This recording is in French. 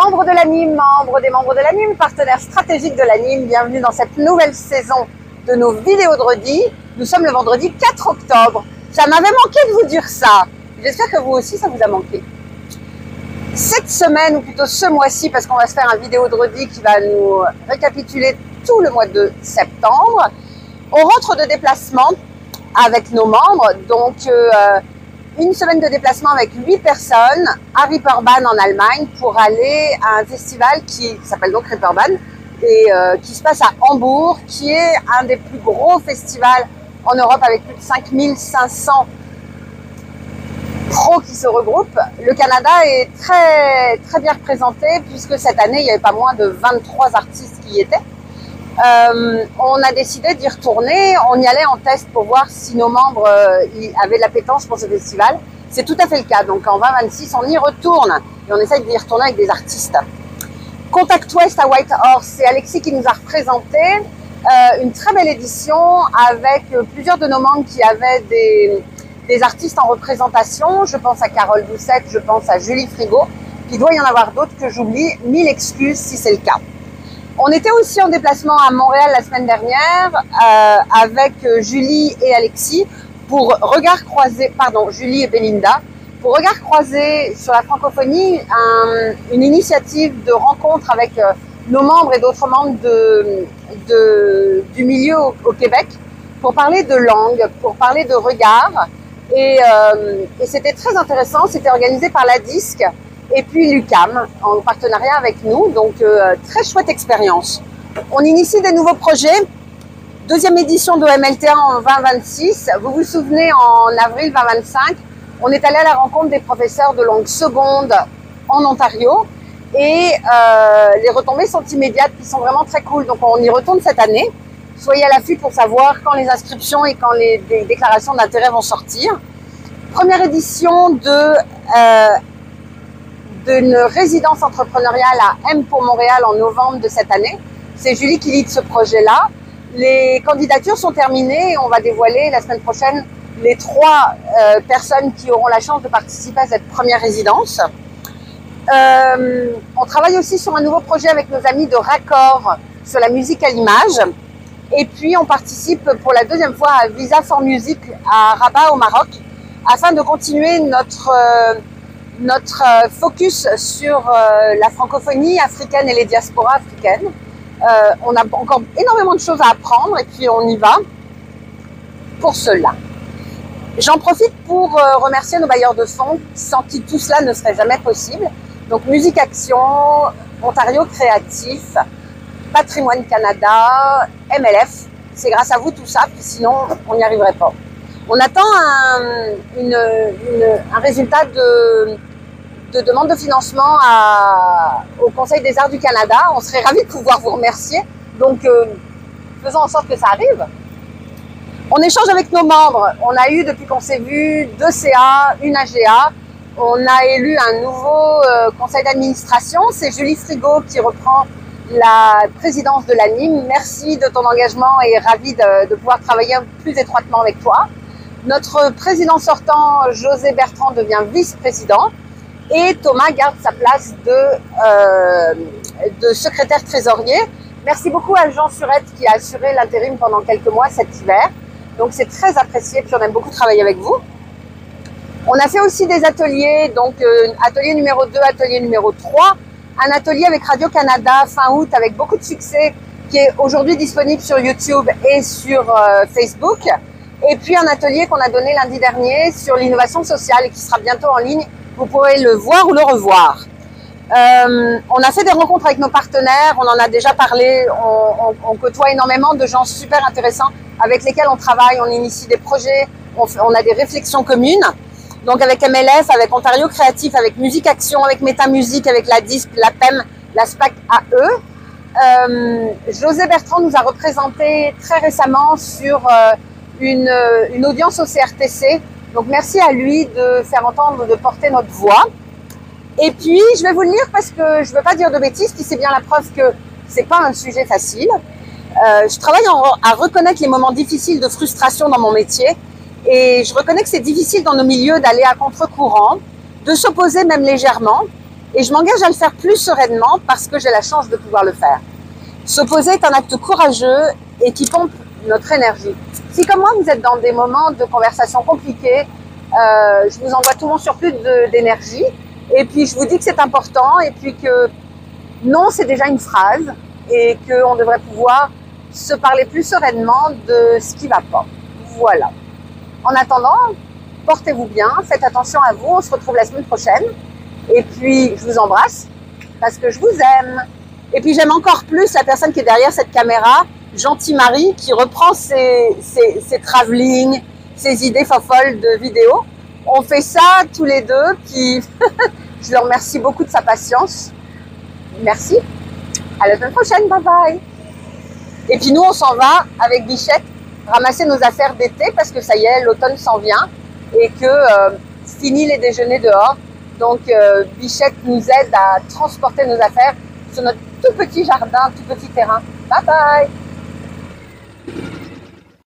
Membres de l'ANIM, membres de l'ANIM, partenaires stratégiques de l'ANIM, bienvenue dans cette nouvelle saison de nos vidéos de redis. Nous sommes le vendredi 4 octobre. Ça m'avait manqué de vous dire ça. J'espère que vous aussi, ça vous a manqué. Cette semaine, ou plutôt ce mois-ci, parce qu'on va se faire un vidéo de redis qui va nous récapituler tout le mois de septembre, on rentre de déplacement avec nos membres. Donc, une semaine de déplacement avec 8 personnes à Reeperbahn en Allemagne pour aller à un festival qui s'appelle donc Reeperbahn et qui se passe à Hambourg, qui est un des plus gros festivals en Europe avec plus de 5500 pros qui se regroupent. Le Canada est très bien représenté puisque cette année il n'y avait pas moins de 23 artistes qui y étaient. On a décidé d'y retourner, on y allait en test pour voir si nos membres avaient de l'appétence pour ce festival. C'est tout à fait le cas, donc en 2026 on y retourne et on essaye d'y retourner avec des artistes. Contact West à Whitehorse, c'est Alexis qui nous a représenté une très belle édition avec plusieurs de nos membres qui avaient des artistes en représentation. Je pense à Carole Doucette, je pense à Julie Frigo, il doit y en avoir d'autres que j'oublie, 1000 excuses si c'est le cas. On était aussi en déplacement à Montréal la semaine dernière avec Julie et Alexis pour regard croisé, pardon, Julie et Belinda, pour regard croisé sur la francophonie, une initiative de rencontre avec nos membres et d'autres membres du milieu au Québec pour parler de langue, pour parler de regard. Et c'était très intéressant, c'était organisé par la DISC et puis l'UQAM en partenariat avec nous, donc très chouette expérience. On initie des nouveaux projets, deuxième édition de MLTA en 2026. Vous vous souvenez, en avril 2025, on est allé à la rencontre des professeurs de langue seconde en Ontario et les retombées sont immédiates, qui sont vraiment très cool, donc on y retourne cette année. Soyez à l'affût pour savoir quand les inscriptions et quand les déclarations d'intérêt vont sortir. Première édition d'une résidence entrepreneuriale à M pour Montréal en novembre de cette année. C'est Julie qui lead ce projet-là. Les candidatures sont terminées et on va dévoiler la semaine prochaine les 3 personnes qui auront la chance de participer à cette première résidence. On travaille aussi sur un nouveau projet avec nos amis de Raccord sur la musique à l'image. Et puis on participe pour la deuxième fois à Visa for Music à Rabat au Maroc afin de continuer notre focus sur la francophonie africaine et les diasporas africaines. On a encore énormément de choses à apprendre et puis on y va pour cela. J'en profite pour remercier nos bailleurs de fonds sans qui tout cela ne serait jamais possible. Donc Musique Action, Ontario Créatif, Patrimoine Canada, MLF. C'est grâce à vous tout ça, puis sinon on n'y arriverait pas. On attend un résultat de demande de financement au Conseil des arts du Canada. On serait ravis de pouvoir vous remercier. Donc, faisons en sorte que ça arrive. On échange avec nos membres. On a eu, depuis qu'on s'est vu, 2 CA, une AGA. On a élu un nouveau conseil d'administration. C'est Julie Frigo qui reprend la présidence de l'ANIM. Merci de ton engagement et ravie de pouvoir travailler plus étroitement avec toi. Notre président sortant, José Bertrand, devient vice-président et Thomas garde sa place de secrétaire trésorier. Merci beaucoup à Jean Surette qui a assuré l'intérim pendant quelques mois cet hiver. Donc c'est très apprécié, puis on aime beaucoup travailler avec vous. On a fait aussi des ateliers, donc atelier numéro 2, atelier numéro 3, un atelier avec Radio-Canada fin août avec beaucoup de succès qui est aujourd'hui disponible sur YouTube et sur Facebook. Et puis un atelier qu'on a donné lundi dernier sur l'innovation sociale et qui sera bientôt en ligne. Vous pourrez le voir ou le revoir. On a fait des rencontres avec nos partenaires, on en a déjà parlé, on côtoie énormément de gens super intéressants avec lesquels on travaille, on initie des projets, on a des réflexions communes. Donc avec MLF, avec Ontario Créatif, avec Musique Action, avec Métamusique, avec la DISC, la PEM, la SPAC AE. José Bertrand nous a représenté très récemment sur une audience au CRTC. Donc merci à lui de faire entendre, de porter notre voix. Et puis je vais vous le lire parce que je ne veux pas dire de bêtises, puis c'est bien la preuve que c'est pas un sujet facile. Je travaille à reconnaître les moments difficiles de frustration dans mon métier et je reconnais que c'est difficile dans nos milieux d'aller à contre-courant, de s'opposer même légèrement Et je m'engage à le faire plus sereinement parce que j'ai la chance de pouvoir le faire. Se poser est un acte courageux et qui pompe notre énergie. Si comme moi vous êtes dans des moments de conversation compliqués, je vous envoie tout mon surplus d'énergie et puis je vous dis que c'est important et puis que non, c'est déjà une phrase et qu'on devrait pouvoir se parler plus sereinement de ce qui va pas. Voilà. En attendant, portez-vous bien, faites attention à vous, on se retrouve la semaine prochaine. Et puis, je vous embrasse parce que je vous aime. Et puis, j'aime encore plus la personne qui est derrière cette caméra, Gentil Marie, qui reprend ses travelling, ses idées folles de vidéos. On fait ça tous les deux, puis je le remercie beaucoup de sa patience. Merci. À la semaine prochaine, bye bye. Et puis nous, on s'en va avec Bichette ramasser nos affaires d'été parce que ça y est, l'automne s'en vient et que fini les déjeuners dehors. Donc Bichette nous aide à transporter nos affaires sur notre tout petit jardin, tout petit terrain. Bye bye.